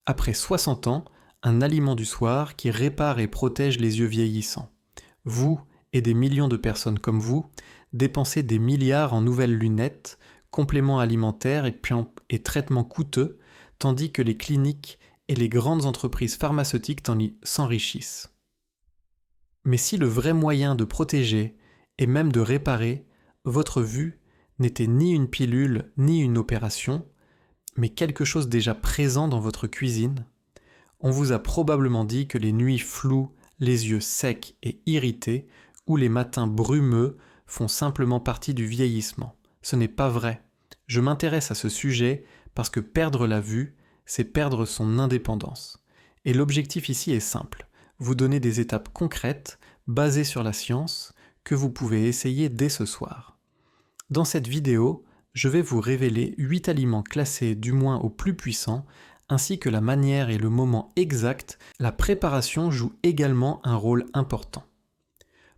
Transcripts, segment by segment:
Après 60 ans, un aliment du soir qui répare et protège les yeux vieillissants. Vous et des millions de personnes comme vous dépensez des milliards en nouvelles lunettes, compléments alimentaires et traitements coûteux, tandis que les cliniques et les grandes entreprises pharmaceutiques s'enrichissent. Mais si le vrai moyen de protéger et même de réparer votre vue n'était ni une pilule ni une opération, mais quelque chose déjà présent dans votre cuisine, on vous a probablement dit que les nuits floues, les yeux secs et irrités, ou les matins brumeux font simplement partie du vieillissement. Ce n'est pas vrai. Je m'intéresse à ce sujet parce que perdre la vue, c'est perdre son indépendance. Et l'objectif ici est simple, vous donner des étapes concrètes, basées sur la science, que vous pouvez essayer dès ce soir. Dans cette vidéo, je vais vous révéler 8 aliments classés du moins au plus puissant, ainsi que la manière et le moment exact. La préparation joue également un rôle important.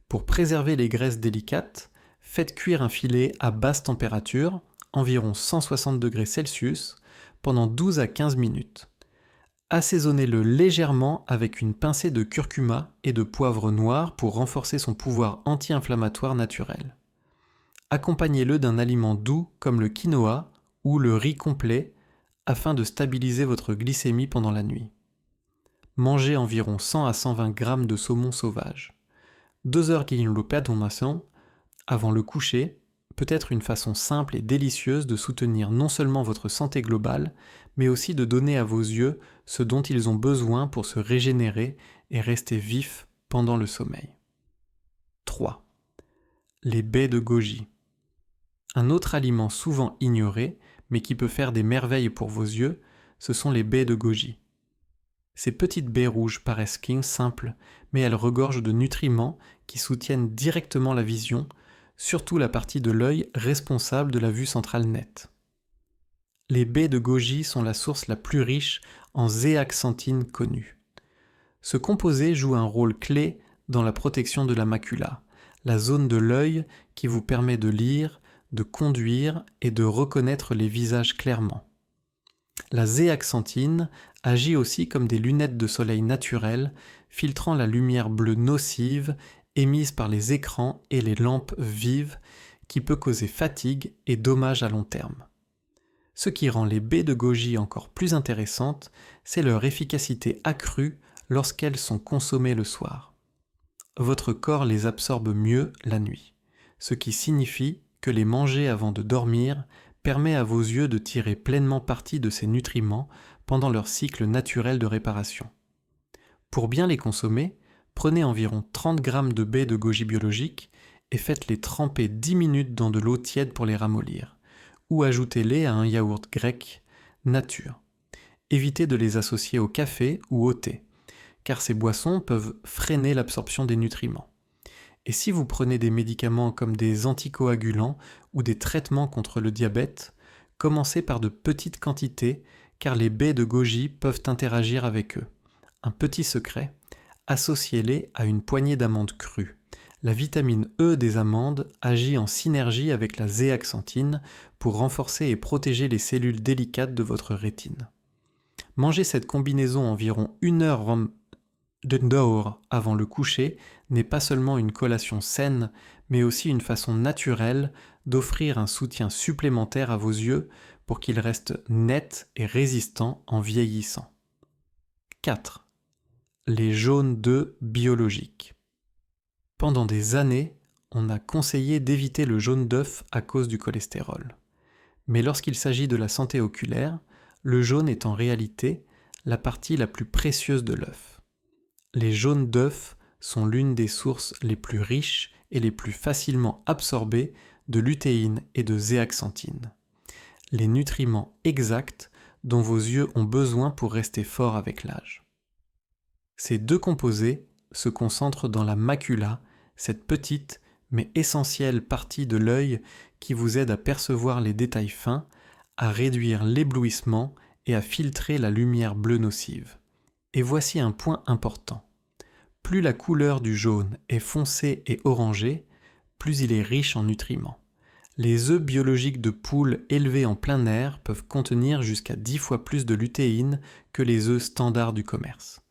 Pour préserver les graisses délicates, faites cuire un filet à basse température, environ 160 degrés Celsius, pendant 12 à 15 minutes. Assaisonnez-le légèrement avec une pincée de curcuma et de poivre noir pour renforcer son pouvoir anti-inflammatoire naturel. Accompagnez-le d'un aliment doux comme le quinoa ou le riz complet afin de stabiliser votre glycémie pendant la nuit. Mangez environ 100 à 120 g de saumon sauvage. 2 heures lo pedomação avant le coucher peut être une façon simple et délicieuse de soutenir non seulement votre santé globale, mais aussi de donner à vos yeux ce dont ils ont besoin pour se régénérer et rester vifs pendant le sommeil. 3. Les baies de goji. Un autre aliment souvent ignoré, mais qui peut faire des merveilles pour vos yeux, ce sont les baies de goji. Ces petites baies rouges paraissent simples, mais elles regorgent de nutriments qui soutiennent directement la vision, surtout la partie de l'œil responsable de la vue centrale nette. Les baies de goji sont la source la plus riche en zéaxanthine connue. Ce composé joue un rôle clé dans la protection de la macula, la zone de l'œil qui vous permet de lire, de conduire et de reconnaître les visages clairement. La zéaxanthine agit aussi comme des lunettes de soleil naturelles, filtrant la lumière bleue nocive émise par les écrans et les lampes vives qui peut causer fatigue et dommages à long terme. Ce qui rend les baies de goji encore plus intéressantes, c'est leur efficacité accrue lorsqu'elles sont consommées le soir. Votre corps les absorbe mieux la nuit, ce qui signifie que les manger avant de dormir permet à vos yeux de tirer pleinement parti de ces nutriments pendant leur cycle naturel de réparation. Pour bien les consommer, prenez environ 30 g de baies de goji biologiques et faites-les tremper 10 minutes dans de l'eau tiède pour les ramollir, ou ajoutez-les à un yaourt grec nature. Évitez de les associer au café ou au thé, car ces boissons peuvent freiner l'absorption des nutriments. Et si vous prenez des médicaments comme des anticoagulants ou des traitements contre le diabète, commencez par de petites quantités car les baies de goji peuvent interagir avec eux. Un petit secret, associez-les à une poignée d'amandes crues. La vitamine E des amandes agit en synergie avec la zéaxanthine pour renforcer et protéger les cellules délicates de votre rétine. Mangez cette combinaison environ 1 heure dehors avant le coucher n'est pas seulement une collation saine, mais aussi une façon naturelle d'offrir un soutien supplémentaire à vos yeux pour qu'ils restent nets et résistants en vieillissant. 4. Les jaunes d'œufs biologiques. Pendant des années, on a conseillé d'éviter le jaune d'œuf à cause du cholestérol. Mais lorsqu'il s'agit de la santé oculaire, le jaune est en réalité la partie la plus précieuse de l'œuf. Les jaunes d'œufs sont l'une des sources les plus riches et les plus facilement absorbées de lutéine et de zéaxanthine, les nutriments exacts dont vos yeux ont besoin pour rester forts avec l'âge. Ces deux composés se concentrent dans la macula, cette petite mais essentielle partie de l'œil qui vous aide à percevoir les détails fins, à réduire l'éblouissement et à filtrer la lumière bleue nocive. Et voici un point important. Plus la couleur du jaune est foncée et orangée, plus il est riche en nutriments. Les œufs biologiques de poules élevés en plein air peuvent contenir jusqu'à 10 fois plus de lutéine que les œufs standards du commerce.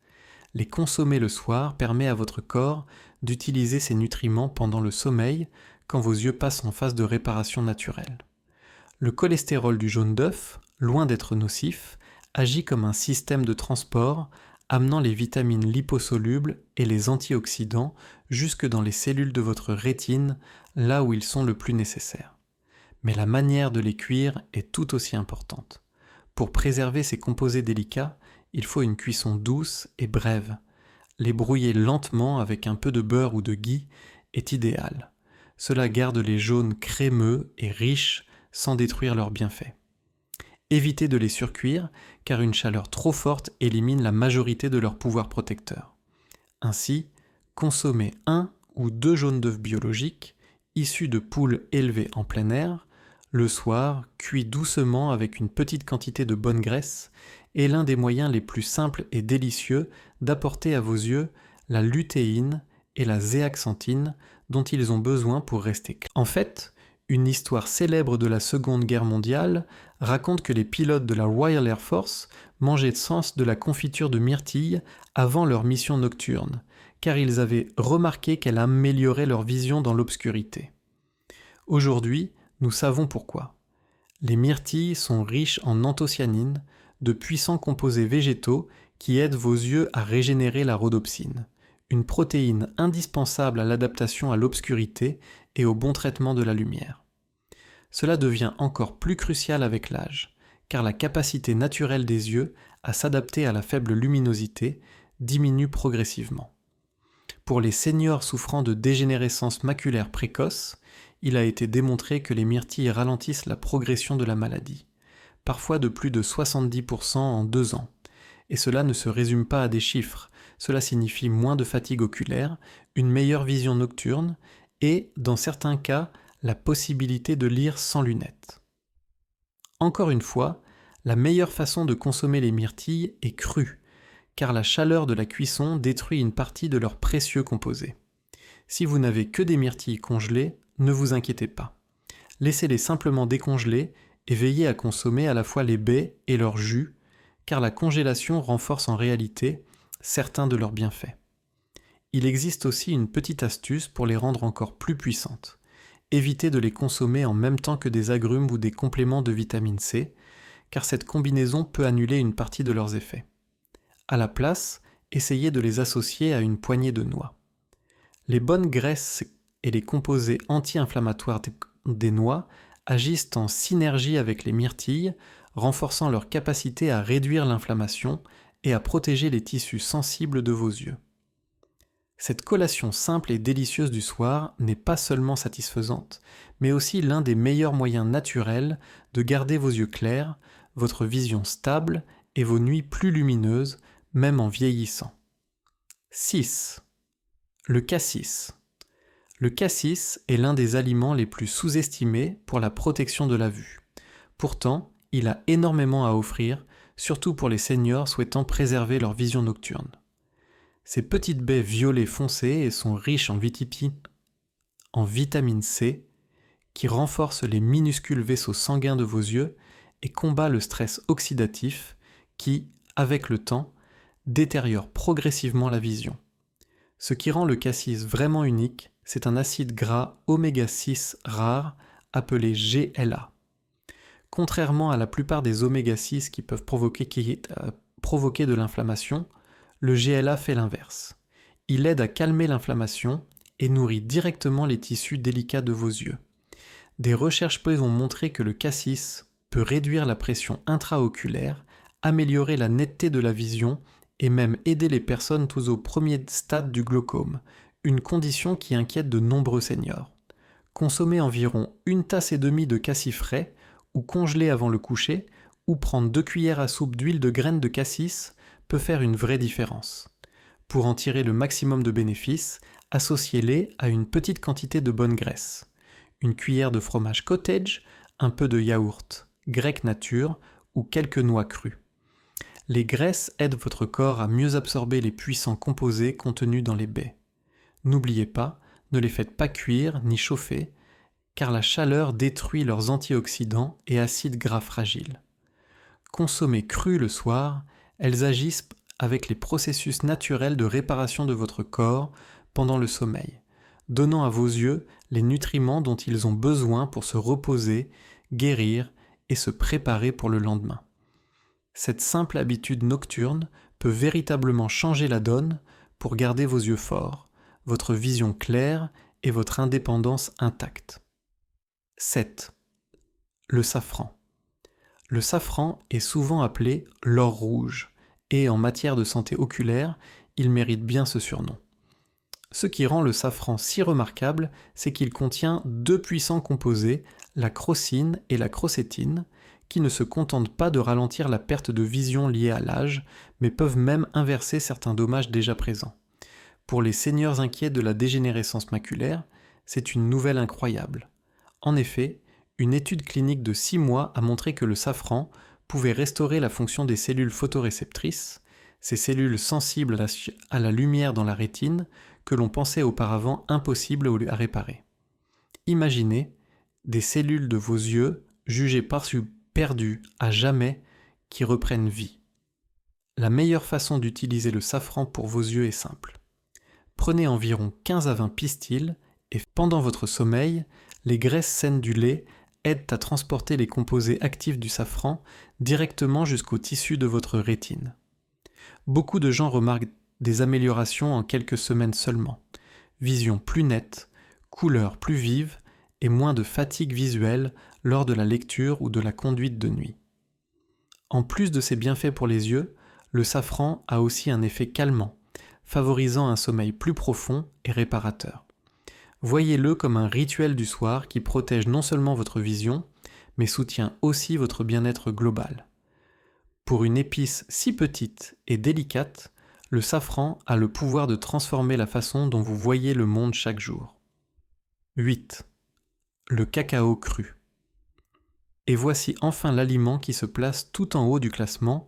Les consommer le soir permet à votre corps d'utiliser ces nutriments pendant le sommeil quand vos yeux passent en phase de réparation naturelle. Le cholestérol du jaune d'œuf, loin d'être nocif, agit comme un système de transport amenant les vitamines liposolubles et les antioxydants jusque dans les cellules de votre rétine, là où ils sont le plus nécessaires. Mais la manière de les cuire est tout aussi importante. Pour préserver ces composés délicats, il faut une cuisson douce et brève. Les brouiller lentement avec un peu de beurre ou de ghee est idéal. Cela garde les jaunes crémeux et riches sans détruire leurs bienfaits. Évitez de les surcuire car une chaleur trop forte élimine la majorité de leur pouvoir protecteur. Ainsi, consommez 1 ou 2 jaunes d'œufs biologiques issus de poules élevées en plein air. Le soir, cuit doucement avec une petite quantité de bonne graisse, est l'un des moyens les plus simples et délicieux d'apporter à vos yeux la lutéine et la zéaxanthine dont ils ont besoin pour rester clairs. En fait, une histoire célèbre de la Seconde Guerre mondiale raconte que les pilotes de la Royal Air Force mangeaient sans de la confiture de myrtille avant leur mission nocturne, car ils avaient remarqué qu'elle améliorait leur vision dans l'obscurité. Aujourd'hui, nous savons pourquoi. Les myrtilles sont riches en anthocyanines, de puissants composés végétaux qui aident vos yeux à régénérer la rhodopsine, une protéine indispensable à l'adaptation à l'obscurité et au bon traitement de la lumière. Cela devient encore plus crucial avec l'âge, car la capacité naturelle des yeux à s'adapter à la faible luminosité diminue progressivement. Pour les seniors souffrant de dégénérescence maculaire précoce, il a été démontré que les myrtilles ralentissent la progression de la maladie, parfois de plus de 70% en 2 ans. Et cela ne se résume pas à des chiffres, cela signifie moins de fatigue oculaire, une meilleure vision nocturne et, dans certains cas, la possibilité de lire sans lunettes. Encore une fois, la meilleure façon de consommer les myrtilles est crue, car la chaleur de la cuisson détruit une partie de leurs précieux composés. Si vous n'avez que des myrtilles congelées, ne vous inquiétez pas. Laissez-les simplement décongeler et veillez à consommer à la fois les baies et leur jus, car la congélation renforce en réalité certains de leurs bienfaits. Il existe aussi une petite astuce pour les rendre encore plus puissantes. Évitez de les consommer en même temps que des agrumes ou des compléments de vitamine C, car cette combinaison peut annuler une partie de leurs effets. À la place, essayez de les associer à une poignée de noix. Les bonnes graisses et les composés anti-inflammatoires des noix agissent en synergie avec les myrtilles, renforçant leur capacité à réduire l'inflammation et à protéger les tissus sensibles de vos yeux. Cette collation simple et délicieuse du soir n'est pas seulement satisfaisante, mais aussi l'un des meilleurs moyens naturels de garder vos yeux clairs, votre vision stable et vos nuits plus lumineuses, même en vieillissant. 6. Le cassis. Le cassis est l'un des aliments les plus sous-estimés pour la protection de la vue. Pourtant, il a énormément à offrir, surtout pour les seniors souhaitant préserver leur vision nocturne. Ces petites baies violet foncé sont riches en vitamine C, qui renforce les minuscules vaisseaux sanguins de vos yeux et combat le stress oxydatif qui, avec le temps, détériore progressivement la vision. Ce qui rend le cassis vraiment unique, c'est un acide gras oméga 6 rare appelé GLA. Contrairement à la plupart des oméga 6 qui peuvent provoquer de l'inflammation, le GLA fait l'inverse. Il aide à calmer l'inflammation et nourrit directement les tissus délicats de vos yeux. Des recherches ont montré que le cassis peut réduire la pression intraoculaire, améliorer la netteté de la vision et même aider les personnes tous au premier stade du glaucome, une condition qui inquiète de nombreux seniors. Consommer environ 1,5 tasse de cassis frais ou congelé avant le coucher ou prendre 2 cuillères à soupe d'huile de graines de cassis peut faire une vraie différence. Pour en tirer le maximum de bénéfices, associez-les à une petite quantité de bonne graisse. Une cuillère de fromage cottage, un peu de yaourt grec nature ou quelques noix crues. Les graisses aident votre corps à mieux absorber les puissants composés contenus dans les baies. N'oubliez pas, ne les faites pas cuire ni chauffer, car la chaleur détruit leurs antioxydants et acides gras fragiles. Consommées crues le soir, elles agissent avec les processus naturels de réparation de votre corps pendant le sommeil, donnant à vos yeux les nutriments dont ils ont besoin pour se reposer, guérir et se préparer pour le lendemain. Cette simple habitude nocturne peut véritablement changer la donne pour garder vos yeux forts, votre vision claire et votre indépendance intacte. 7. Le safran. Le safran est souvent appelé l'or rouge, et en matière de santé oculaire, il mérite bien ce surnom. Ce qui rend le safran si remarquable, c'est qu'il contient deux puissants composés, la crocine et la crocétine, qui ne se contentent pas de ralentir la perte de vision liée à l'âge, mais peuvent même inverser certains dommages déjà présents. Pour les seniors inquiets de la dégénérescence maculaire, c'est une nouvelle incroyable. En effet, une étude clinique de 6 mois a montré que le safran pouvait restaurer la fonction des cellules photoréceptrices, ces cellules sensibles à la lumière dans la rétine que l'on pensait auparavant impossible à réparer. Imaginez des cellules de vos yeux jugées perdues à jamais qui reprennent vie. La meilleure façon d'utiliser le safran pour vos yeux est simple. Prenez environ 15 à 20 pistils et pendant votre sommeil, les graisses saines du lait aident à transporter les composés actifs du safran directement jusqu'au tissu de votre rétine. Beaucoup de gens remarquent des améliorations en quelques semaines seulement. Vision plus nette, couleurs plus vives et moins de fatigue visuelle lors de la lecture ou de la conduite de nuit. En plus de ses bienfaits pour les yeux, le safran a aussi un effet calmant, favorisant un sommeil plus profond et réparateur. Voyez-le comme un rituel du soir qui protège non seulement votre vision, mais soutient aussi votre bien-être global. Pour une épice si petite et délicate, le safran a le pouvoir de transformer la façon dont vous voyez le monde chaque jour. 8. Le cacao cru. Et voici enfin l'aliment qui se place tout en haut du classement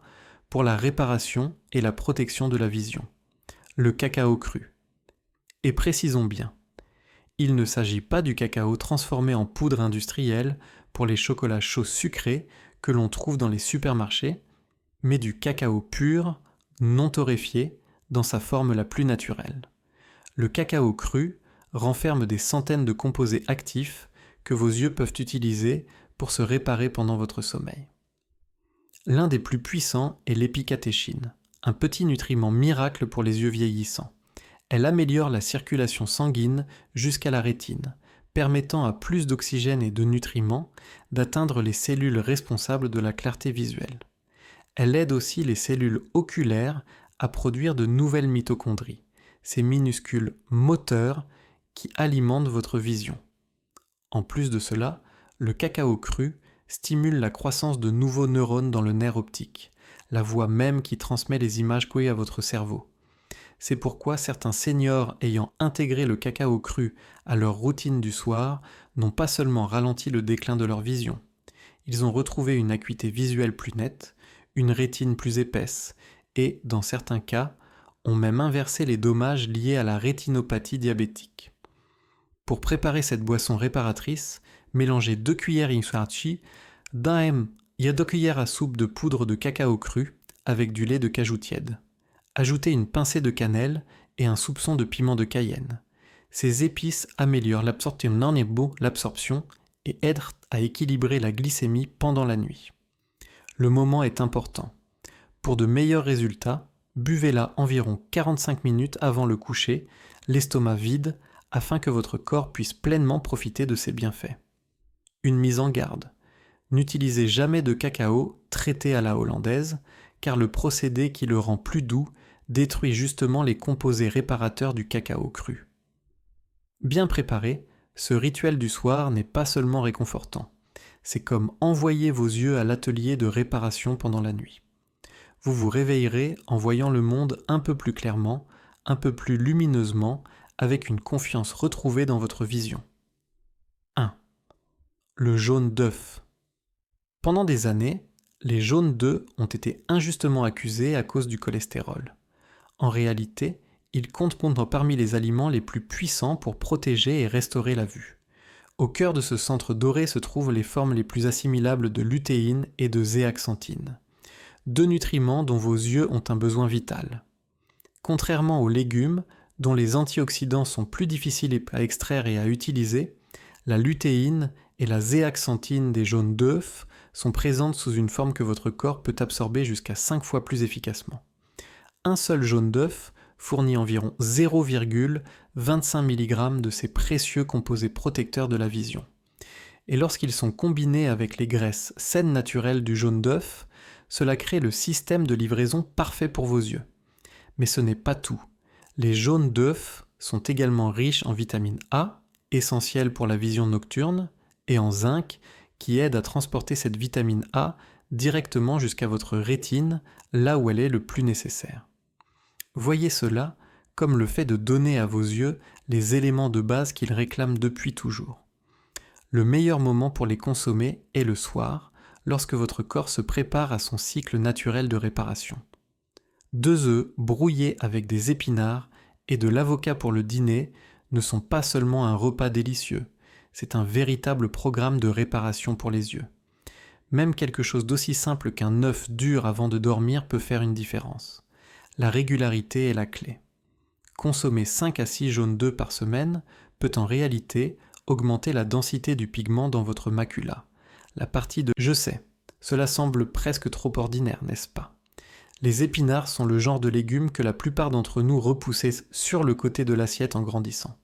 pour la réparation et la protection de la vision. Le cacao cru. Et précisons bien, il ne s'agit pas du cacao transformé en poudre industrielle pour les chocolats chauds sucrés que l'on trouve dans les supermarchés, mais du cacao pur, non torréfié, dans sa forme la plus naturelle. Le cacao cru renferme des centaines de composés actifs que vos yeux peuvent utiliser pour se réparer pendant votre sommeil. L'un des plus puissants est l'épicatéchine, un petit nutriment miracle pour les yeux vieillissants. Elle améliore la circulation sanguine jusqu'à la rétine, permettant à plus d'oxygène et de nutriments d'atteindre les cellules responsables de la clarté visuelle. Elle aide aussi les cellules oculaires à produire de nouvelles mitochondries, ces minuscules moteurs qui alimentent votre vision. En plus de cela, le cacao cru stimule la croissance de nouveaux neurones dans le nerf optique, la voie même qui transmet les images collées à votre cerveau. C'est pourquoi certains seniors ayant intégré le cacao cru à leur routine du soir n'ont pas seulement ralenti le déclin de leur vision. Ils ont retrouvé une acuité visuelle plus nette, une rétine plus épaisse et, dans certains cas, ont même inversé les dommages liés à la rétinopathie diabétique. Pour préparer cette boisson réparatrice, mélangez 2 cuillères insuarchi d'un 2 cuillères à soupe de poudre de cacao cru avec du lait de cajou tiède. Ajoutez une pincée de cannelle et un soupçon de piment de Cayenne. Ces épices améliorent l'absorption et aident à équilibrer la glycémie pendant la nuit. Le moment est important. Pour de meilleurs résultats, buvez-la environ 45 minutes avant le coucher, l'estomac vide, afin que votre corps puisse pleinement profiter de ses bienfaits. Une mise en garde. N'utilisez jamais de cacao traité à la hollandaise, car le procédé qui le rend plus doux détruit justement les composés réparateurs du cacao cru. Bien préparé, ce rituel du soir n'est pas seulement réconfortant. C'est comme envoyer vos yeux à l'atelier de réparation pendant la nuit. Vous vous réveillerez en voyant le monde un peu plus clairement, un peu plus lumineusement, avec une confiance retrouvée dans votre vision. 1. Le jaune d'œuf. Pendant des années, les jaunes d'œufs ont été injustement accusés à cause du cholestérol. En réalité, ils comptent parmi les aliments les plus puissants pour protéger et restaurer la vue. Au cœur de ce centre doré se trouvent les formes les plus assimilables de lutéine et de zéaxanthine, deux nutriments dont vos yeux ont un besoin vital. Contrairement aux légumes, dont les antioxydants sont plus difficiles à extraire et à utiliser, la lutéine et la zéaxanthine des jaunes d'œufs sont présentes sous une forme que votre corps peut absorber jusqu'à 5 fois plus efficacement. Un seul jaune d'œuf fournit environ 0,25 mg de ces précieux composés protecteurs de la vision. Et lorsqu'ils sont combinés avec les graisses saines naturelles du jaune d'œuf, cela crée le système de livraison parfait pour vos yeux. Mais ce n'est pas tout. Les jaunes d'œuf sont également riches en vitamine A, essentielle pour la vision nocturne, et en zinc, qui aide à transporter cette vitamine A directement jusqu'à votre rétine, là où elle est le plus nécessaire. Voyez cela comme le fait de donner à vos yeux les éléments de base qu'ils réclament depuis toujours. Le meilleur moment pour les consommer est le soir, lorsque votre corps se prépare à son cycle naturel de réparation. 2 œufs brouillés avec des épinards et de l'avocat pour le dîner ne sont pas seulement un repas délicieux, c'est un véritable programme de réparation pour les yeux. Même quelque chose d'aussi simple qu'un œuf dur avant de dormir peut faire une différence. La régularité est la clé. Consommer 5 à 6 jaunes d'œufs par semaine peut en réalité augmenter la densité du pigment dans votre macula. La partie de « je sais », cela semble presque trop ordinaire, n'est-ce pas ? Les épinards sont le genre de légumes que la plupart d'entre nous repoussaient sur le côté de l'assiette en grandissant.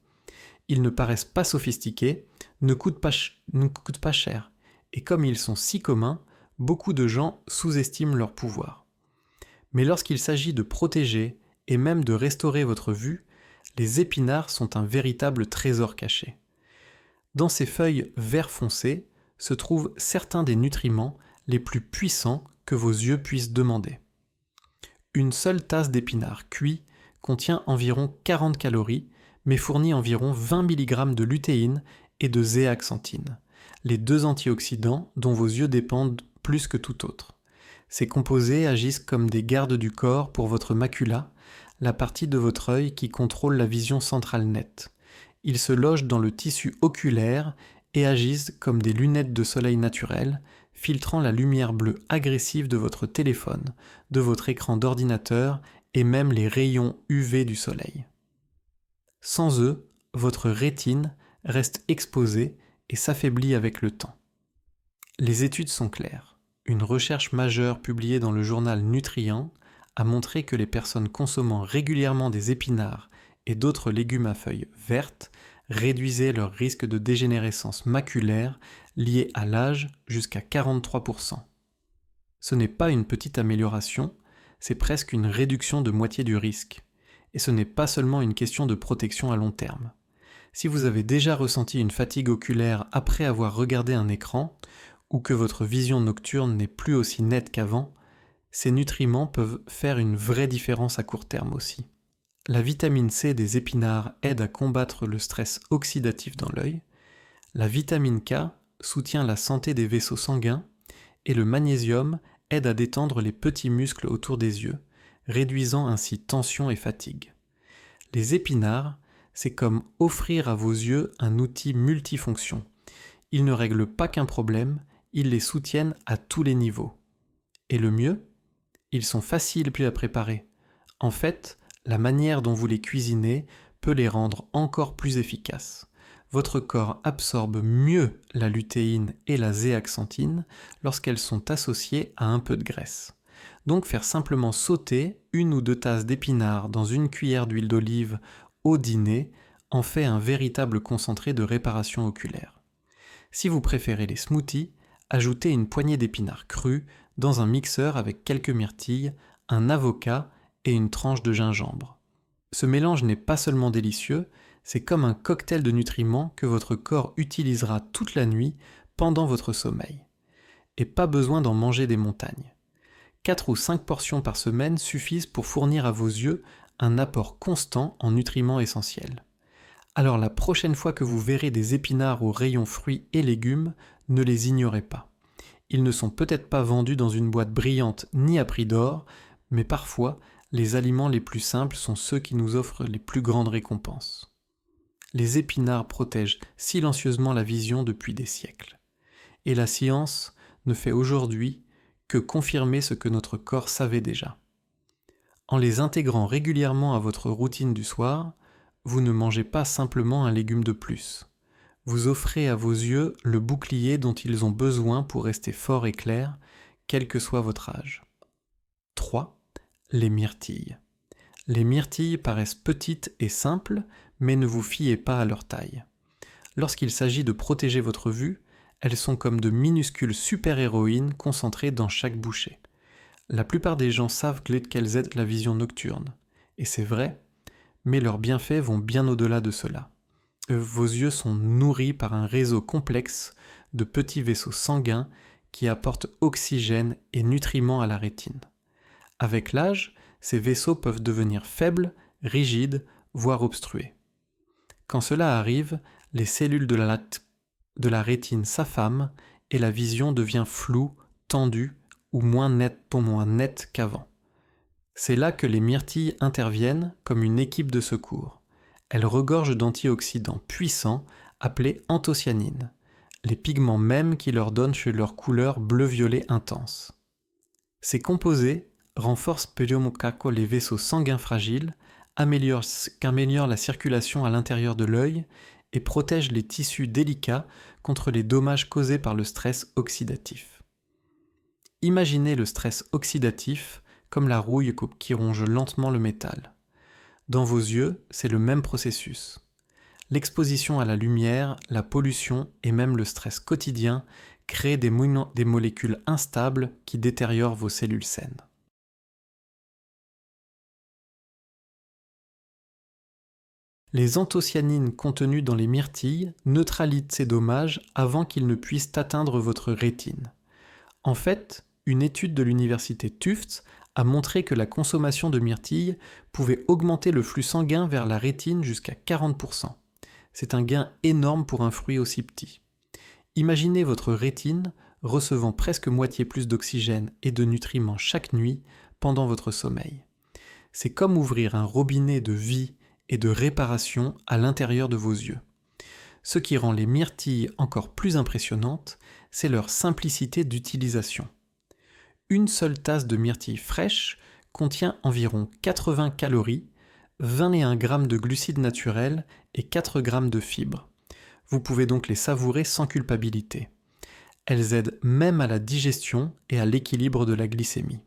Ils ne paraissent pas sophistiqués, ne coûtent pas cher, et comme ils sont si communs, beaucoup de gens sous-estiment leur pouvoir. Mais lorsqu'il s'agit de protéger et même de restaurer votre vue, les épinards sont un véritable trésor caché. Dans ces feuilles vert foncé se trouvent certains des nutriments les plus puissants que vos yeux puissent demander. Une seule tasse d'épinards cuits contient environ 40 calories, mais fournit environ 20 mg de lutéine et de zéaxanthine, les deux antioxydants dont vos yeux dépendent plus que tout autre. Ces composés agissent comme des gardes du corps pour votre macula, la partie de votre œil qui contrôle la vision centrale nette. Ils se logent dans le tissu oculaire et agissent comme des lunettes de soleil naturelles, filtrant la lumière bleue agressive de votre téléphone, de votre écran d'ordinateur et même les rayons UV du soleil. Sans eux, votre rétine reste exposée et s'affaiblit avec le temps. Les études sont claires. Une recherche majeure publiée dans le journal Nutrient a montré que les personnes consommant régulièrement des épinards et d'autres légumes à feuilles vertes réduisaient leur risque de dégénérescence maculaire lié à l'âge jusqu'à 43%. Ce n'est pas une petite amélioration, c'est presque une réduction de moitié du risque. Et ce n'est pas seulement une question de protection à long terme. Si vous avez déjà ressenti une fatigue oculaire après avoir regardé un écran, ou que votre vision nocturne n'est plus aussi nette qu'avant, ces nutriments peuvent faire une vraie différence à court terme aussi. La vitamine C des épinards aide à combattre le stress oxydatif dans l'œil, la vitamine K soutient la santé des vaisseaux sanguins, et le magnésium aide à détendre les petits muscles autour des yeux, réduisant ainsi tension et fatigue. Les épinards, c'est comme offrir à vos yeux un outil multifonction. Ils ne règlent pas qu'un problème, ils les soutiennent à tous les niveaux. Et le mieux, ils sont faciles à préparer. En fait, la manière dont vous les cuisinez peut les rendre encore plus efficaces. Votre corps absorbe mieux la lutéine et la zéaxanthine lorsqu'elles sont associées à un peu de graisse. Donc faire simplement sauter 1 ou 2 tasses d'épinards dans une cuillère d'huile d'olive au dîner en fait un véritable concentré de réparation oculaire. Si vous préférez les smoothies, ajoutez une poignée d'épinards crus dans un mixeur avec quelques myrtilles, un avocat et une tranche de gingembre. Ce mélange n'est pas seulement délicieux, c'est comme un cocktail de nutriments que votre corps utilisera toute la nuit pendant votre sommeil. Et pas besoin d'en manger des montagnes. 4 ou 5 portions par semaine suffisent pour fournir à vos yeux un apport constant en nutriments essentiels. Alors la prochaine fois que vous verrez des épinards au rayon fruits et légumes, ne les ignorez pas. Ils ne sont peut-être pas vendus dans une boîte brillante ni à prix d'or, mais parfois, les aliments les plus simples sont ceux qui nous offrent les plus grandes récompenses. Les épinards protègent silencieusement la vision depuis des siècles. Et la science ne fait aujourd'hui que confirmer ce que notre corps savait déjà. En les intégrant régulièrement à votre routine du soir, vous ne mangez pas simplement un légume de plus. Vous offrez à vos yeux le bouclier dont ils ont besoin pour rester forts et clairs, quel que soit votre âge. 3. Les myrtilles. Les myrtilles paraissent petites et simples, mais ne vous fiez pas à leur taille. Lorsqu'il s'agit de protéger votre vue, elles sont comme de minuscules super-héroïnes concentrées dans chaque bouchée. La plupart des gens savent qu'elles aident la vision nocturne, et c'est vrai, mais leurs bienfaits vont bien au-delà de cela. Vos yeux sont nourris par un réseau complexe de petits vaisseaux sanguins qui apportent oxygène et nutriments à la rétine. Avec l'âge, ces vaisseaux peuvent devenir faibles, rigides, voire obstrués. Quand cela arrive, les cellules de la rétine s'affament et la vision devient floue, tendue ou moins nette qu'avant. C'est là que les myrtilles interviennent comme une équipe de secours. Elles regorgent d'antioxydants puissants appelés anthocyanines, les pigments mêmes qui leur donnent leur couleur bleu-violet intense. Ces composés renforcent les vaisseaux sanguins fragiles, améliorent la circulation à l'intérieur de l'œil et protègent les tissus délicats contre les dommages causés par le stress oxydatif. Imaginez le stress oxydatif comme la rouille qui ronge lentement le métal. Dans vos yeux, c'est le même processus. L'exposition à la lumière, la pollution et même le stress quotidien créent des molécules instables qui détériorent vos cellules saines. Les anthocyanines contenues dans les myrtilles neutralisent ces dommages avant qu'ils ne puissent atteindre votre rétine. En fait, une étude de l'université Tufts a montré que la consommation de myrtilles pouvait augmenter le flux sanguin vers la rétine jusqu'à 40%. C'est un gain énorme pour un fruit aussi petit. Imaginez votre rétine recevant presque moitié plus d'oxygène et de nutriments chaque nuit pendant votre sommeil. C'est comme ouvrir un robinet de vie et de réparation à l'intérieur de vos yeux. Ce qui rend les myrtilles encore plus impressionnantes, c'est leur simplicité d'utilisation. Une seule tasse de myrtilles fraîches contient environ 80 calories, 21 g de glucides naturels et 4 g de fibres. Vous pouvez donc les savourer sans culpabilité. Elles aident même à la digestion et à l'équilibre de la glycémie.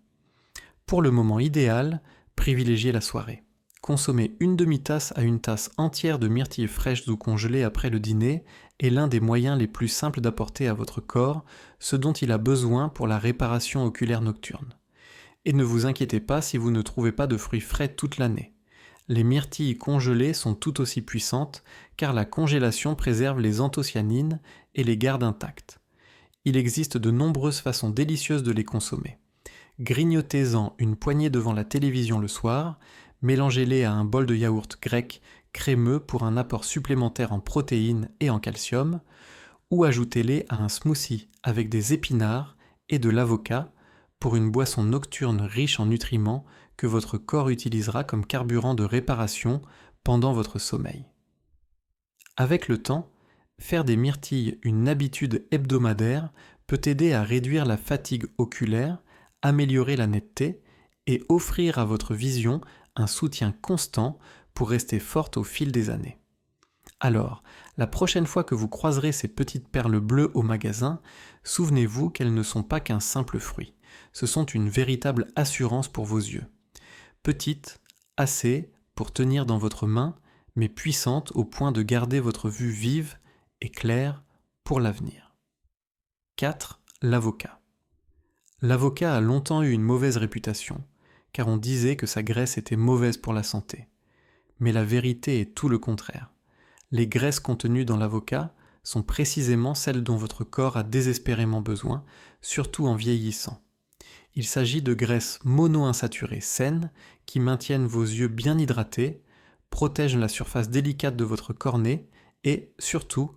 Pour le moment idéal, privilégiez la soirée. Consommer une demi-tasse à une tasse entière de myrtilles fraîches ou congelées après le dîner est l'un des moyens les plus simples d'apporter à votre corps ce dont il a besoin pour la réparation oculaire nocturne. Et ne vous inquiétez pas si vous ne trouvez pas de fruits frais toute l'année. Les myrtilles congelées sont tout aussi puissantes car la congélation préserve les anthocyanines et les garde intactes. Il existe de nombreuses façons délicieuses de les consommer. Grignotez-en une poignée devant la télévision le soir, mélangez-les à un bol de yaourt grec crémeux pour un apport supplémentaire en protéines et en calcium, ou ajoutez-les à un smoothie avec des épinards et de l'avocat pour une boisson nocturne riche en nutriments que votre corps utilisera comme carburant de réparation pendant votre sommeil. Avec le temps, faire des myrtilles une habitude hebdomadaire peut aider à réduire la fatigue oculaire, améliorer la netteté et offrir à votre vision un soutien constant pour rester forte au fil des années. Alors, la prochaine fois que vous croiserez ces petites perles bleues au magasin, souvenez-vous qu'elles ne sont pas qu'un simple fruit. Ce sont une véritable assurance pour vos yeux. Petites, assez pour tenir dans votre main, mais puissantes au point de garder votre vue vive et claire pour l'avenir. 4. L'avocat. L'avocat a longtemps eu une mauvaise réputation, car on disait que sa graisse était mauvaise pour la santé. Mais la vérité est tout le contraire. Les graisses contenues dans l'avocat sont précisément celles dont votre corps a désespérément besoin, surtout en vieillissant. Il s'agit de graisses monoinsaturées saines qui maintiennent vos yeux bien hydratés, protègent la surface délicate de votre cornée et, surtout,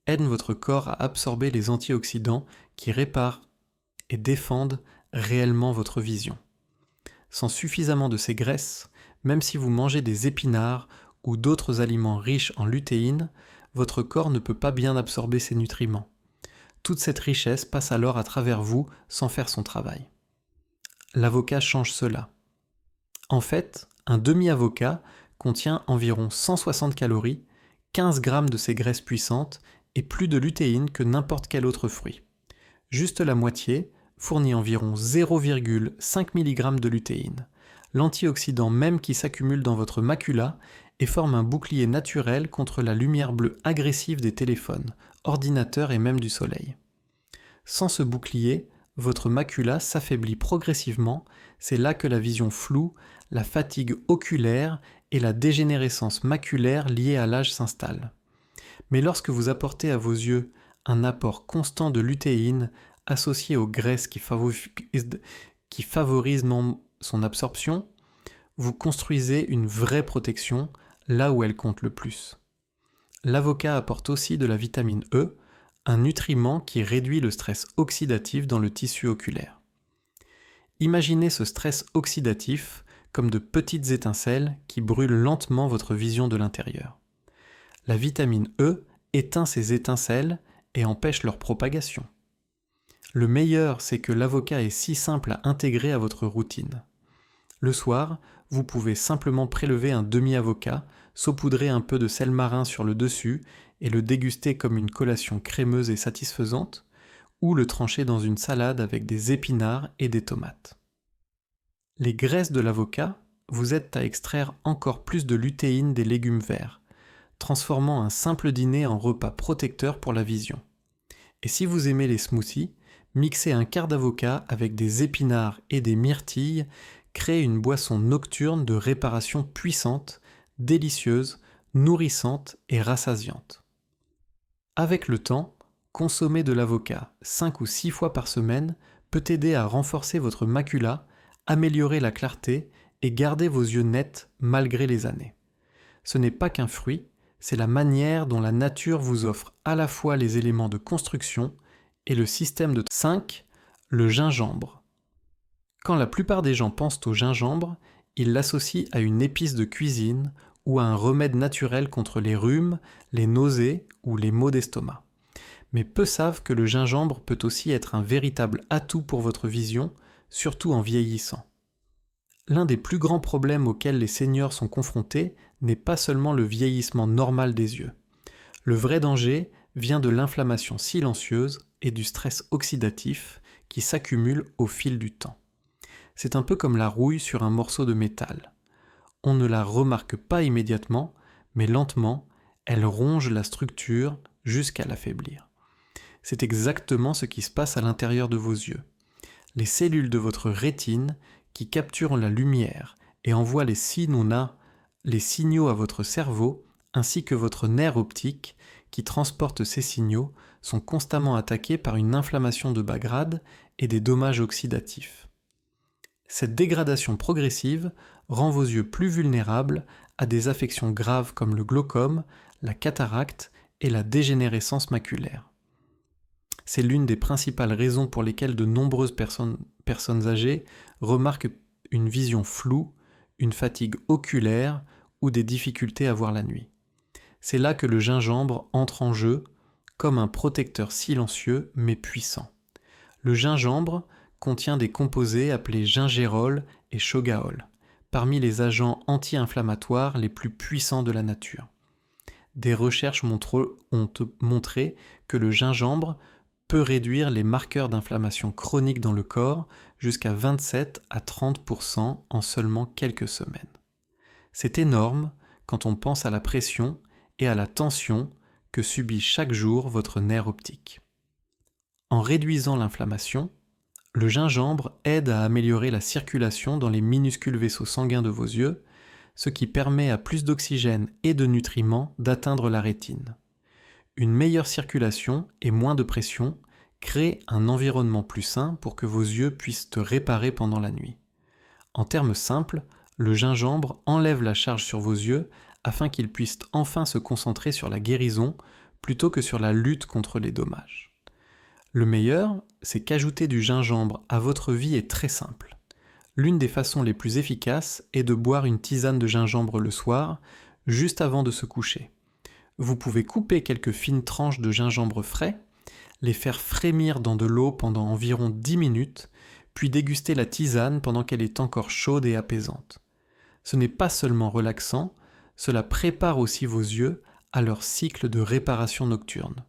aident votre corps à absorber les antioxydants qui réparent et défendent réellement votre vision. Sans suffisamment de ces graisses, même si vous mangez des épinards ou d'autres aliments riches en lutéine, votre corps ne peut pas bien absorber ces nutriments. Toute cette richesse passe alors à travers vous sans faire son travail. L'avocat change cela. En fait, un demi-avocat contient environ 160 calories, 15 grammes de ces graisses puissantes et plus de lutéine que n'importe quel autre fruit. Juste la moitié fournit environ 0,5 mg de lutéine, l'antioxydant même qui s'accumule dans votre macula et forme un bouclier naturel contre la lumière bleue agressive des téléphones, ordinateurs et même du soleil. Sans ce bouclier, votre macula s'affaiblit progressivement, c'est là que la vision floue, la fatigue oculaire et la dégénérescence maculaire liée à l'âge s'installent. Mais lorsque vous apportez à vos yeux un apport constant de lutéine associé aux graisses qui favorisent son absorption, vous construisez une vraie protection là où elle compte le plus. L'avocat apporte aussi de la vitamine E, un nutriment qui réduit le stress oxydatif dans le tissu oculaire. Imaginez ce stress oxydatif comme de petites étincelles qui brûlent lentement votre vision de l'intérieur. La vitamine E éteint ces étincelles et empêche leur propagation. Le meilleur, c'est que l'avocat est si simple à intégrer à votre routine. Le soir, vous pouvez simplement prélever un demi-avocat, saupoudrer un peu de sel marin sur le dessus et le déguster comme une collation crémeuse et satisfaisante, ou le trancher dans une salade avec des épinards et des tomates. Les graisses de l'avocat vous aident à extraire encore plus de lutéine des légumes verts, transformant un simple dîner en repas protecteur pour la vision. Et si vous aimez les smoothies, mixer un quart d'avocat avec des épinards et des myrtilles crée une boisson nocturne de réparation puissante, délicieuse, nourrissante et rassasiante. Avec le temps, consommer de l'avocat 5 ou 6 fois par semaine peut aider à renforcer votre macula, améliorer la clarté et garder vos yeux nets malgré les années. Ce n'est pas qu'un fruit, c'est la manière dont la nature vous offre à la fois les éléments de construction et le système de 5, le gingembre. Quand la plupart des gens pensent au gingembre, ils l'associent à une épice de cuisine ou à un remède naturel contre les rhumes, les nausées ou les maux d'estomac. Mais peu savent que le gingembre peut aussi être un véritable atout pour votre vision, surtout en vieillissant. L'un des plus grands problèmes auxquels les seniors sont confrontés n'est pas seulement le vieillissement normal des yeux. Le vrai danger vient de l'inflammation silencieuse et du stress oxydatif qui s'accumule au fil du temps. C'est un peu comme la rouille sur un morceau de métal. On ne la remarque pas immédiatement, mais lentement, elle ronge la structure jusqu'à l'affaiblir. C'est exactement ce qui se passe à l'intérieur de vos yeux. Les cellules de votre rétine qui capturent la lumière et envoient les signaux à votre cerveau, ainsi que votre nerf optique qui transporte ces signaux, sont constamment attaqués par une inflammation de bas grade et des dommages oxydatifs. Cette dégradation progressive rend vos yeux plus vulnérables à des affections graves comme le glaucome, la cataracte et la dégénérescence maculaire. C'est l'une des principales raisons pour lesquelles de nombreuses personnes âgées remarquent une vision floue, une fatigue oculaire ou des difficultés à voir la nuit. C'est là que le gingembre entre en jeu comme un protecteur silencieux mais puissant. Le gingembre contient des composés appelés gingérol et chogaol, parmi les agents anti-inflammatoires les plus puissants de la nature. Des recherches ont montré que le gingembre peut réduire les marqueurs d'inflammation chronique dans le corps jusqu'à 27 à 30% en seulement quelques semaines. C'est énorme quand on pense à la pression et à la tension que subit chaque jour votre nerf optique. En réduisant l'inflammation, le gingembre aide à améliorer la circulation dans les minuscules vaisseaux sanguins de vos yeux, ce qui permet à plus d'oxygène et de nutriments d'atteindre la rétine. Une meilleure circulation et moins de pression créent un environnement plus sain pour que vos yeux puissent se réparer pendant la nuit. En termes simples, le gingembre enlève la charge sur vos yeux afin qu'ils puissent enfin se concentrer sur la guérison plutôt que sur la lutte contre les dommages. Le meilleur, c'est qu'ajouter du gingembre à votre vie est très simple. L'une des façons les plus efficaces est de boire une tisane de gingembre le soir, juste avant de se coucher. Vous pouvez couper quelques fines tranches de gingembre frais, les faire frémir dans de l'eau pendant environ 10 minutes, puis déguster la tisane pendant qu'elle est encore chaude et apaisante. Ce n'est pas seulement relaxant, cela prépare aussi vos yeux à leur cycle de réparation nocturne.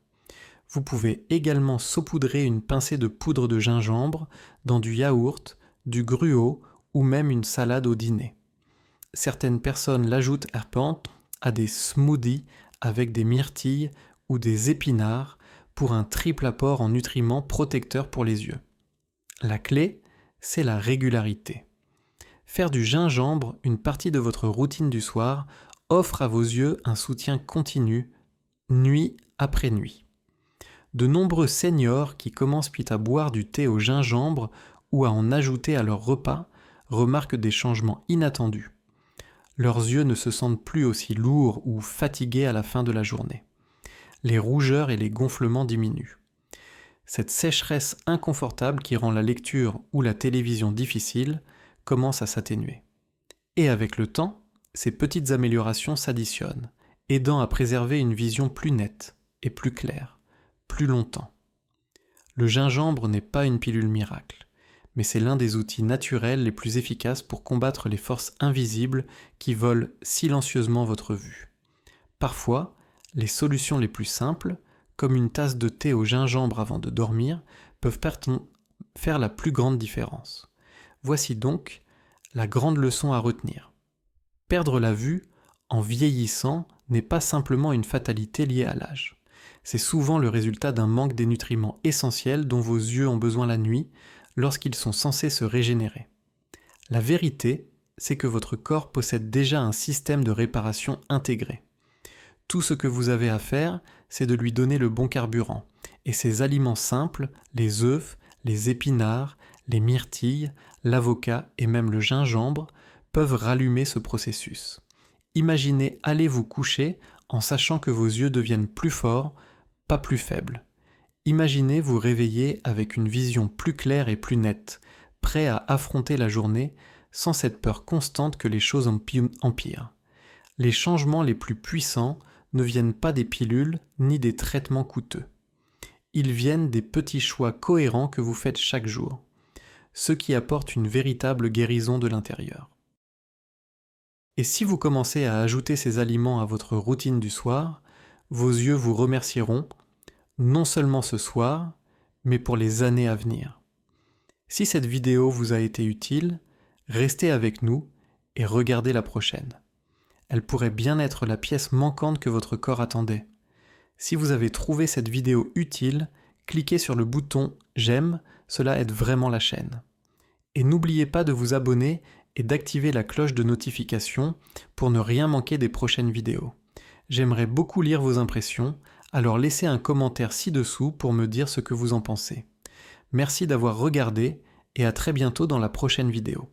Vous pouvez également saupoudrer une pincée de poudre de gingembre dans du yaourt, du gruau ou même une salade au dîner. Certaines personnes l'ajoutent à des smoothies avec des myrtilles ou des épinards pour un triple apport en nutriments protecteurs pour les yeux. La clé, c'est la régularité. Faire du gingembre une partie de votre routine du soir offre à vos yeux un soutien continu, nuit après nuit. De nombreux seniors qui commencent puis à boire du thé au gingembre ou à en ajouter à leur repas remarquent des changements inattendus. Leurs yeux ne se sentent plus aussi lourds ou fatigués à la fin de la journée. Les rougeurs et les gonflements diminuent. Cette sécheresse inconfortable qui rend la lecture ou la télévision difficile commence à s'atténuer. Et avec le temps, ces petites améliorations s'additionnent, aidant à préserver une vision plus nette et plus claire, plus longtemps. Le gingembre n'est pas une pilule miracle, mais c'est l'un des outils naturels les plus efficaces pour combattre les forces invisibles qui volent silencieusement votre vue. Parfois, les solutions les plus simples, comme une tasse de thé au gingembre avant de dormir, peuvent faire la plus grande différence. Voici donc la grande leçon à retenir. Perdre la vue, en vieillissant, n'est pas simplement une fatalité liée à l'âge. C'est souvent le résultat d'un manque des nutriments essentiels dont vos yeux ont besoin la nuit, lorsqu'ils sont censés se régénérer. La vérité, c'est que votre corps possède déjà un système de réparation intégré. Tout ce que vous avez à faire, c'est de lui donner le bon carburant, et ces aliments simples, les œufs, les épinards, les myrtilles, l'avocat et même le gingembre, peuvent rallumer ce processus. Imaginez aller vous coucher en sachant que vos yeux deviennent plus forts, pas plus faibles. Imaginez vous réveiller avec une vision plus claire et plus nette, prêt à affronter la journée sans cette peur constante que les choses empirent. Les changements les plus puissants ne viennent pas des pilules ni des traitements coûteux. Ils viennent des petits choix cohérents que vous faites chaque jour, ceux qui apportent une véritable guérison de l'intérieur. Et si vous commencez à ajouter ces aliments à votre routine du soir, vos yeux vous remercieront, non seulement ce soir, mais pour les années à venir. Si cette vidéo vous a été utile, restez avec nous et regardez la prochaine. Elle pourrait bien être la pièce manquante que votre corps attendait. Si vous avez trouvé cette vidéo utile, cliquez sur le bouton « J'aime », cela aide vraiment la chaîne. Et n'oubliez pas de vous abonner et d'activer la cloche de notification pour ne rien manquer des prochaines vidéos. J'aimerais beaucoup lire vos impressions, alors laissez un commentaire ci-dessous pour me dire ce que vous en pensez. Merci d'avoir regardé et à très bientôt dans la prochaine vidéo.